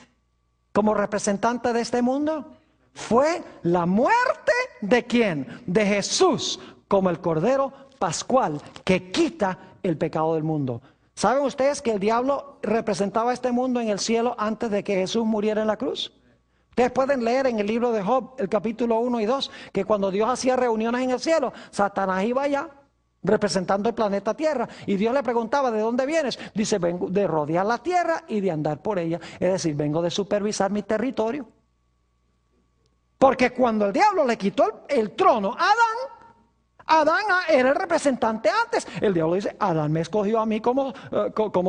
S1: como representante de este mundo? Fue la muerte de ¿quién? De Jesús, como el Cordero Pascual que quita el pecado del mundo. ¿Saben ustedes que el diablo representaba este mundo en el cielo antes de que Jesús muriera en la cruz? Ustedes pueden leer en el libro de Job, el capítulo 1 y 2, que cuando Dios hacía reuniones en el cielo, Satanás iba allá, representando el planeta Tierra, y Dios le preguntaba, ¿de dónde vienes? Dice, vengo de rodear la Tierra y de andar por ella, es decir, vengo de supervisar mi territorio. Porque cuando el diablo le quitó el trono a Adán era el representante antes. El diablo dice, Adán me escogió a mí como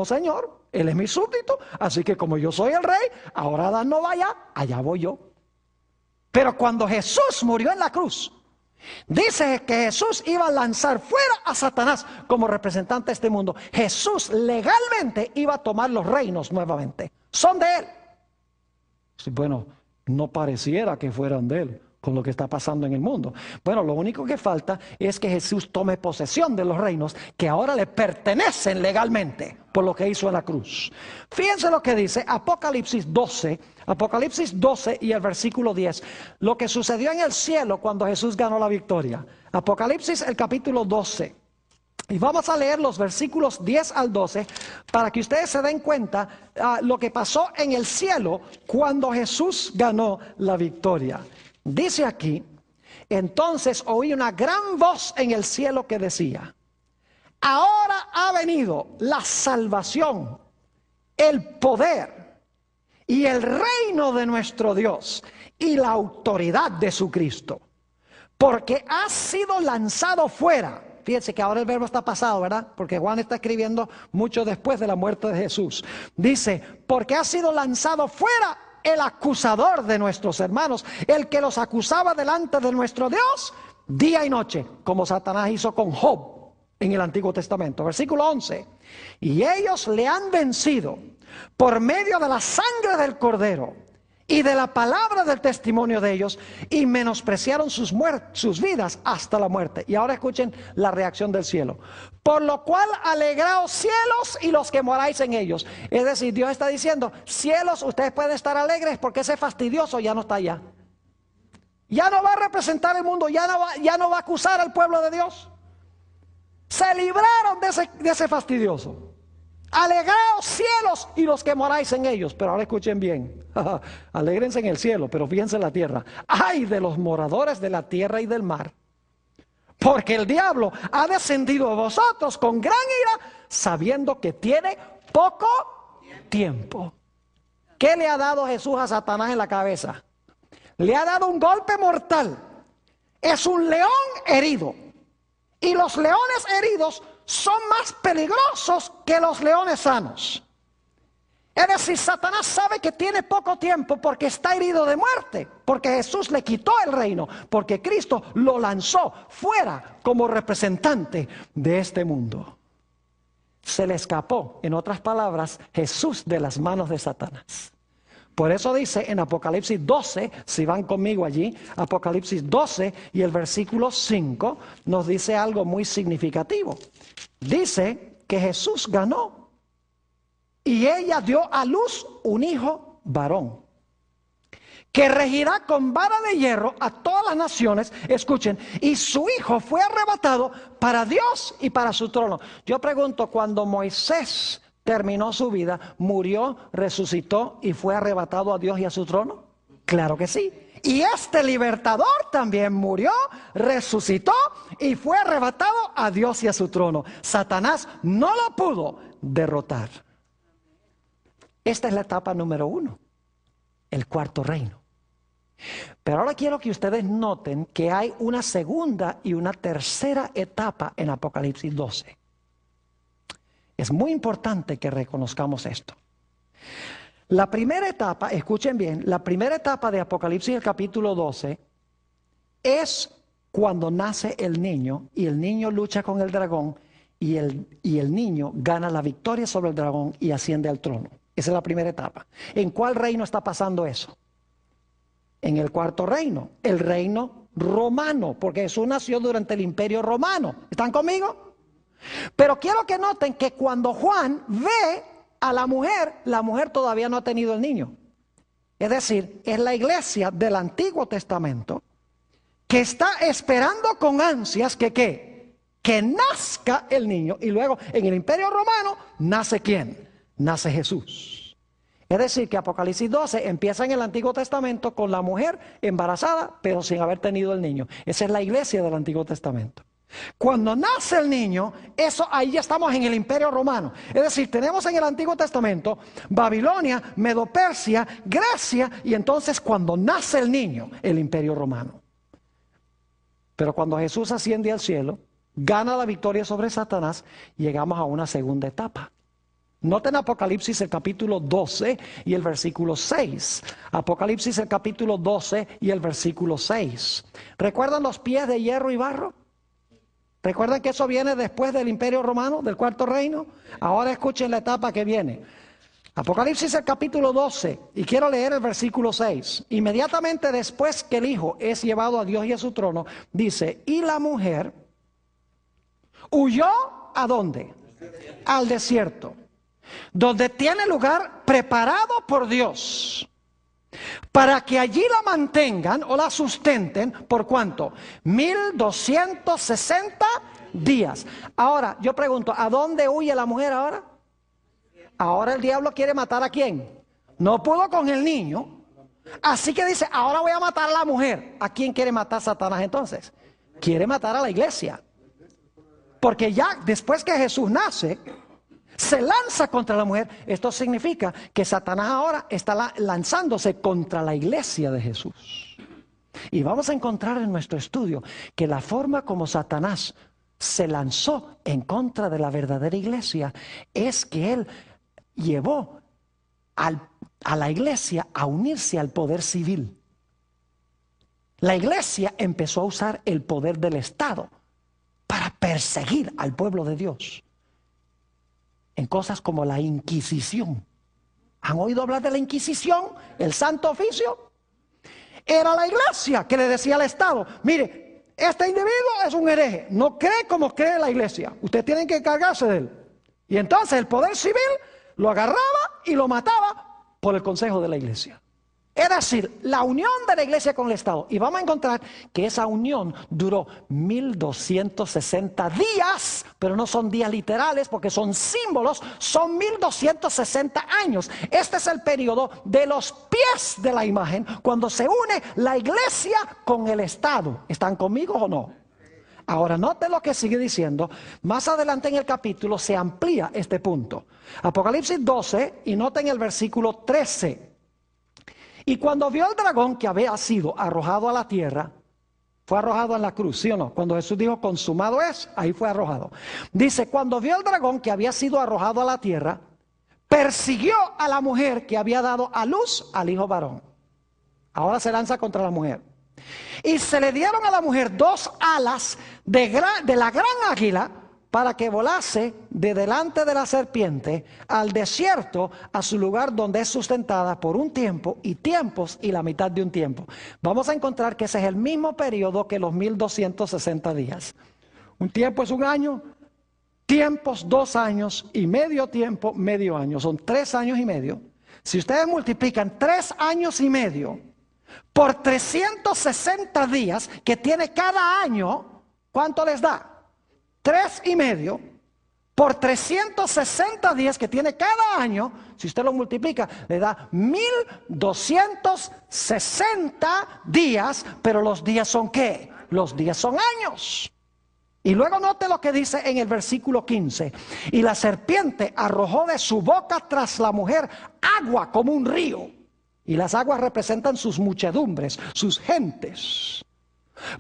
S1: señor, él es mi súbdito, así que como yo soy el rey, ahora Adán no vaya, allá voy yo. Pero cuando Jesús murió en la cruz, dice que Jesús iba a lanzar fuera a Satanás como representante de este mundo. Jesús legalmente iba a tomar los reinos nuevamente. Son de él. Sí, bueno, no pareciera que fueran de él con lo que está pasando en el mundo. Bueno, lo único que falta es que Jesús tome posesión de los reinos que ahora le pertenecen legalmente por lo que hizo en la cruz. Fíjense lo que dice Apocalipsis 12 y el versículo 10, lo que sucedió en el cielo cuando Jesús ganó la victoria. Apocalipsis el capítulo 12. Y vamos a leer los versículos 10 al 12 para que ustedes se den cuenta lo que pasó en el cielo cuando Jesús ganó la victoria. Dice aquí, entonces oí una gran voz en el cielo que decía, ahora ha venido la salvación, el poder y el reino de nuestro Dios y la autoridad de su Cristo, porque ha sido lanzado fuera. Fíjense que ahora el verbo está pasado, ¿verdad? Porque Juan está escribiendo mucho después de la muerte de Jesús. Dice, porque ha sido lanzado fuera el acusador de nuestros hermanos, el que los acusaba delante de nuestro Dios día y noche, como Satanás hizo con Job en el Antiguo Testamento. Versículo 11. Y ellos le han vencido por medio de la sangre del Cordero y de la palabra del testimonio de ellos, y menospreciaron sus vidas hasta la muerte. Y ahora escuchen la reacción del cielo. Por lo cual alegraos cielos y los que moráis en ellos. Es decir, Dios está diciendo, cielos, ustedes pueden estar alegres porque ese fastidioso ya no está allá. Ya no va a representar el mundo, ya no va a acusar al pueblo de Dios. Se libraron de ese fastidioso. Alegraos cielos y los que moráis en ellos. Pero ahora escuchen bien. Alégrense en el cielo, pero fíjense en la tierra. Ay de los moradores de la tierra y del mar, porque el diablo ha descendido a vosotros con gran ira, sabiendo que tiene poco tiempo. ¿Qué le ha dado Jesús a Satanás en la cabeza? Le ha dado un golpe mortal. Es un león herido. Y los leones heridos son más peligrosos que los leones sanos. Es decir, Satanás sabe que tiene poco tiempo porque está herido de muerte, porque Jesús le quitó el reino, porque Cristo lo lanzó fuera como representante de este mundo. Se le escapó, en otras palabras, Jesús de las manos de Satanás. Por eso dice en Apocalipsis 12, si van conmigo allí, Apocalipsis 12 y el versículo 5 nos dice algo muy significativo. Dice que Jesús ganó y ella dio a luz un hijo varón, que regirá con vara de hierro a todas las naciones. Escuchen, y su hijo fue arrebatado para Dios y para su trono. Yo pregunto, cuando Moisés terminó su vida, murió, resucitó y fue arrebatado a Dios y a su trono. Claro que sí. Y este libertador también murió, resucitó y fue arrebatado a Dios y a su trono. Satanás no lo pudo derrotar. Esta es la etapa número 1, el cuarto reino. Pero ahora quiero que ustedes noten que hay una segunda y una tercera etapa en Apocalipsis 12. Es muy importante que reconozcamos esto. La primera etapa, escuchen bien, la primera etapa de Apocalipsis, el capítulo 12, es cuando nace el niño y el niño lucha con el dragón y el niño gana la victoria sobre el dragón y asciende al trono. Esa es la primera etapa. ¿En cuál reino está pasando eso? En el cuarto reino, el reino romano, porque Jesús nació durante el imperio romano. ¿Están conmigo? Pero quiero que noten que cuando Juan ve a la mujer todavía no ha tenido el niño. Es decir, es la iglesia del Antiguo Testamento que está esperando con ansias que nazca el niño. Y luego en el imperio romano nace ¿quién? Nace Jesús. Es decir, que Apocalipsis 12 empieza en el Antiguo Testamento con la mujer embarazada, pero sin haber tenido el niño. Esa es la iglesia del Antiguo Testamento. Cuando nace el niño, ahí ya estamos en el imperio romano. Es decir, tenemos en el Antiguo Testamento Babilonia, Medo-Persia, Grecia, y entonces cuando nace el niño, el imperio romano. Pero cuando Jesús asciende al cielo, gana la victoria sobre Satanás, llegamos a una segunda etapa. Noten Apocalipsis el capítulo 12 y el versículo 6. Apocalipsis el capítulo 12 y el versículo 6. ¿Recuerdan los pies de hierro y barro? ¿Recuerdan que eso viene después del imperio romano, del cuarto reino? Ahora escuchen la etapa que viene. Apocalipsis el capítulo 12, y quiero leer el versículo 6. Inmediatamente después que el Hijo es llevado a Dios y a su trono, dice, y la mujer huyó ¿a dónde? Al desierto, donde tiene lugar preparado por Dios, para que allí la mantengan o la sustenten, ¿por cuánto? 1260 días. Ahora, yo pregunto, ¿a dónde huye la mujer ahora? Ahora el diablo quiere matar ¿a quién? No pudo con el niño, así que dice, ahora voy a matar a la mujer. ¿A quién quiere matar Satanás entonces? Quiere matar a la iglesia. Porque ya después que Jesús nace, se lanza contra la mujer. Esto significa que Satanás ahora está lanzándose contra la iglesia de Jesús. Y vamos a encontrar en nuestro estudio que la forma como Satanás se lanzó en contra de la verdadera iglesia es que él llevó a la iglesia a unirse al poder civil. La iglesia empezó a usar el poder del Estado para perseguir al pueblo de Dios en cosas como la Inquisición. ¿Han oído hablar de la Inquisición? El Santo Oficio. Era la iglesia que le decía al Estado, mire, este individuo es un hereje, no cree como cree la iglesia, ustedes tienen que encargarse de él. Y entonces el poder civil lo agarraba y lo mataba por el consejo de la iglesia. Es decir, la unión de la iglesia con el Estado. Y vamos a encontrar que esa unión duró 1260 días, pero no son días literales porque son símbolos, son 1260 años. Este es el periodo de los pies de la imagen, cuando se une la iglesia con el Estado. ¿Están conmigo o no? Ahora, noten lo que sigue diciendo. Más adelante en el capítulo se amplía este punto. Apocalipsis 12, y noten el versículo 13. Y cuando vio el dragón que había sido arrojado a la tierra, fue arrojado en la cruz, ¿sí o no? Cuando Jesús dijo consumado es, ahí fue arrojado. Dice, cuando vio el dragón que había sido arrojado a la tierra, persiguió a la mujer que había dado a luz al hijo varón. Ahora se lanza contra la mujer. Y se le dieron a la mujer 2 alas de la gran águila, para que volase de delante de la serpiente al desierto, a su lugar donde es sustentada por un tiempo y tiempos y la mitad de un tiempo. Vamos a encontrar que ese es el mismo periodo que los 1260 días. Un tiempo es un año, tiempos 2 años y medio tiempo, medio año. Son 3 años y medio. Si ustedes multiplican 3 años y medio por 360 días que tiene cada año, ¿cuánto les da? 3 y medio por 360 días que tiene cada año, si usted lo multiplica, le da 1260 días, pero los días son ¿qué? Los días son años. Y luego note lo que dice en el versículo 15. Y la serpiente arrojó de su boca tras la mujer agua como un río. Y las aguas representan sus muchedumbres, sus gentes,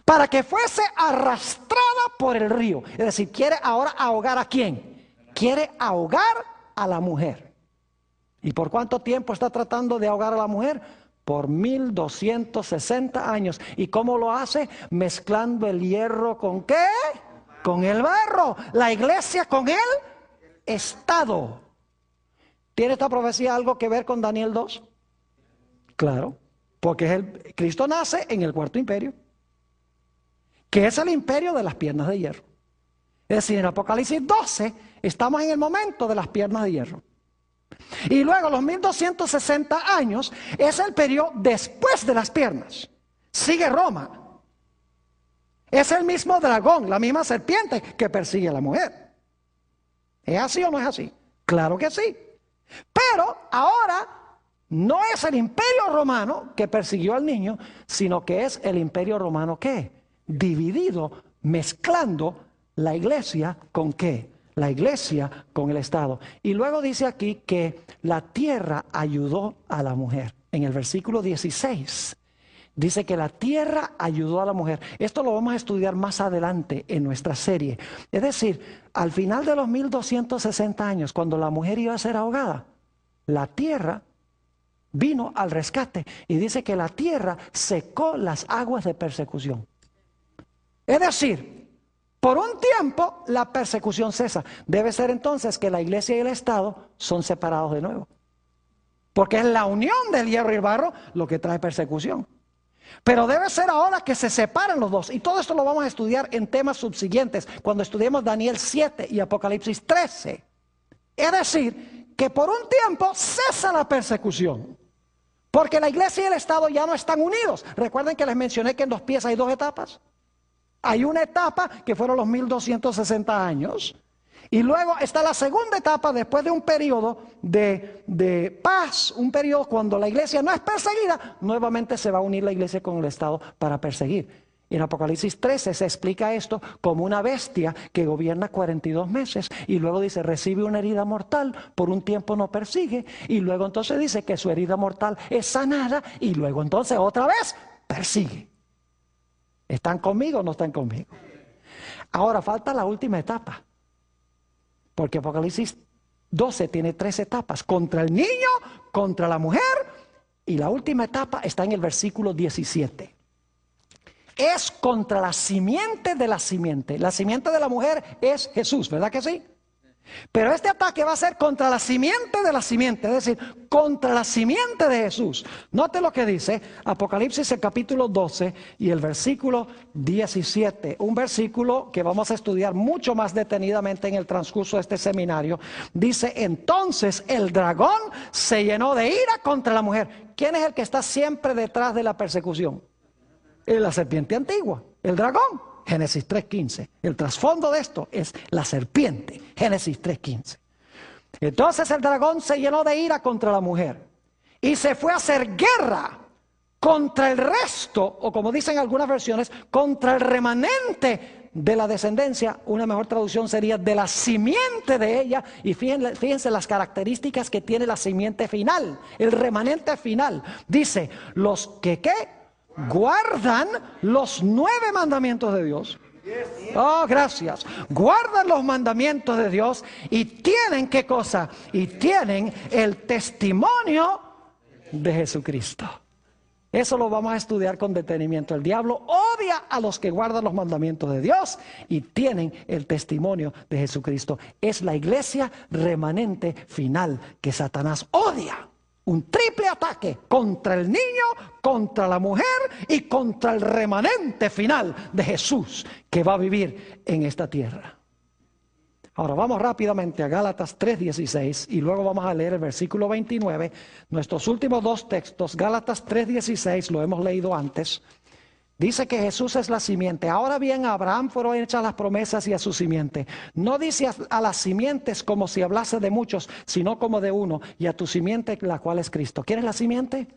S1: para que fuese arrastrada por el río. Es decir, quiere ahora ahogar ¿a quién? Quiere ahogar a la mujer. ¿Y por cuánto tiempo está tratando de ahogar a la mujer? Por 1260 años. ¿Y cómo lo hace? Mezclando el hierro ¿con qué? Con el barro. La iglesia con el Estado. ¿Tiene esta profecía algo que ver con Daniel 2? Claro, porque Cristo nace en el cuarto imperio, que es el imperio de las piernas de hierro. Es decir, en Apocalipsis 12 estamos en el momento de las piernas de hierro. Y luego los 1260 años es el periodo después de las piernas. Sigue Roma. Es el mismo dragón, la misma serpiente que persigue a la mujer. ¿Es así o no es así? Claro que sí. Pero ahora no es el imperio romano que persiguió al niño, sino que es el imperio romano ¿qué? Dividido, mezclando la iglesia ¿con qué? La iglesia con el Estado. Y luego dice aquí que la tierra ayudó a la mujer. En el versículo 16 dice que la tierra ayudó a la mujer. Esto lo vamos a estudiar más adelante en nuestra serie. Es decir, al final de los 1260 años, cuando la mujer iba a ser ahogada, la tierra vino al rescate y dice que la tierra secó las aguas de persecución. Es decir, por un tiempo la persecución cesa. Debe ser entonces que la iglesia y el Estado son separados de nuevo. Porque es la unión del hierro y el barro lo que trae persecución. Pero debe ser ahora que se separen los dos. Y todo esto lo vamos a estudiar en temas subsiguientes cuando estudiemos Daniel 7 y Apocalipsis 13. Es decir, que por un tiempo cesa la persecución. Porque la iglesia y el Estado ya no están unidos. Recuerden que les mencioné que en los pies hay 2 etapas. Hay una etapa que fueron los 1260 años. Y luego está la segunda etapa después de un periodo de paz. Un periodo cuando la iglesia no es perseguida. Nuevamente se va a unir la iglesia con el Estado para perseguir. En Apocalipsis 13 se explica esto como una bestia que gobierna 42 meses y luego dice recibe una herida mortal, por un tiempo no persigue y luego entonces dice que su herida mortal es sanada y luego entonces otra vez persigue. ¿Están conmigo o no están conmigo? Ahora falta la última etapa, porque Apocalipsis 12 tiene 3 etapas, contra el niño, contra la mujer y la última etapa está en el versículo 17. Es contra la simiente de la simiente. La simiente de la mujer es Jesús, ¿verdad que sí? Pero este ataque va a ser contra la simiente de la simiente, es decir, contra la simiente de Jesús. Note lo que dice Apocalipsis, el capítulo 12 y el versículo 17. Un versículo que vamos a estudiar mucho más detenidamente en el transcurso de este seminario. Dice, entonces el dragón se llenó de ira contra la mujer. ¿Quién es el que está siempre detrás de la persecución? La serpiente antigua, el dragón. Génesis 3:15. El trasfondo de esto es la serpiente. Génesis 3:15. Entonces el dragón se llenó de ira contra la mujer y se fue a hacer guerra contra el resto, o como dicen algunas versiones, contra el remanente de la descendencia. Una mejor traducción sería de la simiente de ella. Y fíjense las características que tiene la simiente final, el remanente final. Dice, los que guardan los 9 mandamientos de Dios. Oh, gracias. Guardan los mandamientos de Dios y tienen, ¿qué cosa? Y tienen el testimonio de Jesucristo. Eso lo vamos a estudiar con detenimiento. El diablo odia a los que guardan los mandamientos de Dios y tienen el testimonio de Jesucristo. Es la iglesia remanente final que Satanás odia. Un triple ataque contra el niño, contra la mujer y contra el remanente final de Jesús que va a vivir en esta tierra. Ahora vamos rápidamente a Gálatas 3:16 y luego vamos a leer el versículo 29. Nuestros últimos 2 textos, Gálatas 3:16, lo hemos leído antes. Dice que Jesús es la simiente. Ahora bien, a Abraham fueron hechas las promesas y a su simiente. No dice a las simientes como si hablase de muchos, sino como de uno, y a tu simiente, la cual es Cristo. ¿Quién es la simiente?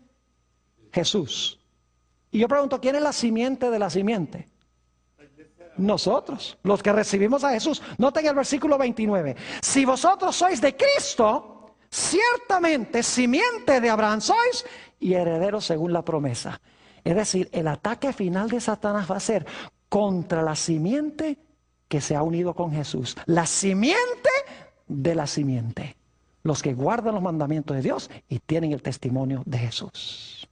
S1: Jesús. Y yo pregunto, ¿quién es la simiente de la simiente? Nosotros, los que recibimos a Jesús. Noten el versículo 29. Si vosotros sois de Cristo, ciertamente simiente de Abraham sois y herederos según la promesa. Es decir, el ataque final de Satanás va a ser contra la simiente que se ha unido con Jesús. La simiente de la simiente. Los que guardan los mandamientos de Dios y tienen el testimonio de Jesús.